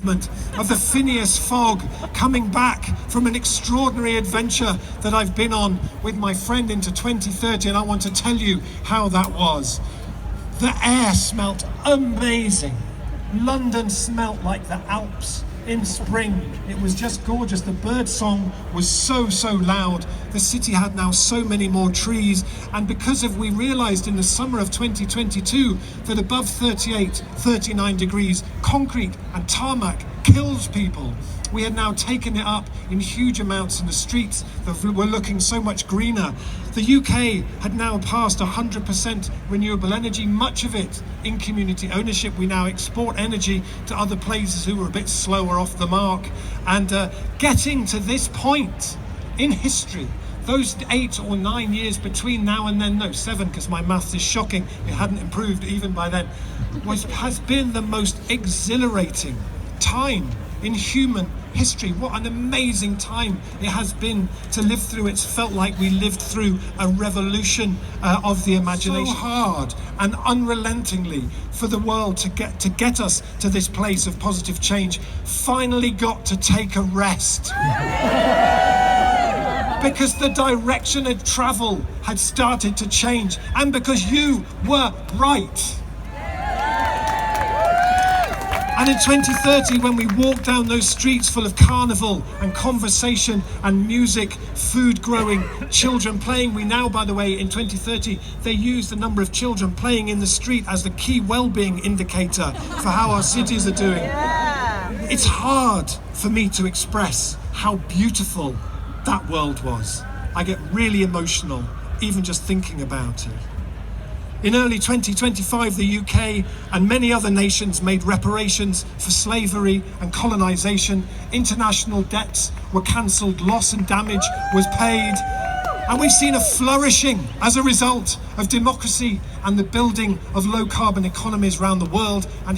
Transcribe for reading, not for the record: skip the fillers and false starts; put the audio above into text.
of the Phineas Fogg coming back from an extraordinary adventure that I've been on with my friend into 2030, and I want to tell you how that was. The air smelt amazing. London smelt like the Alps in spring. It was just gorgeous. The bird song was so loud. The city had now so many more trees, and because of we realized in the summer of 2022 that above 39 degrees concrete and tarmac kills people, we had now taken it up in huge amounts in the streets that were looking so much greener. The UK had now passed 100% renewable energy, much of it in community ownership. We now export energy to other places who were a bit slower off the mark. And getting to this point in history, those 8 or 9 years between now and then, no, 7, because my maths is shocking, it hadn't improved even by then, has been the most exhilarating time in human history. What an amazing time it has been to live through. It's felt like we lived through a revolution of the imagination. So hard and unrelentingly for the world to get us to this place of positive change finally got to take a rest. Because the direction of travel had started to change, and because you were right. And in 2030, when we walk down those streets full of carnival and conversation and music, food growing, children playing, we now, by the way, in 2030, they use the number of children playing in the street as the key well-being indicator for how our cities are doing. It's hard for me to express how beautiful that world was. I get really emotional even just thinking about it. In early 2025, the UK and many other nations made reparations for slavery and colonisation. International debts were cancelled, loss and damage was paid. And we've seen a flourishing as a result of democracy and the building of low-carbon economies around the world. And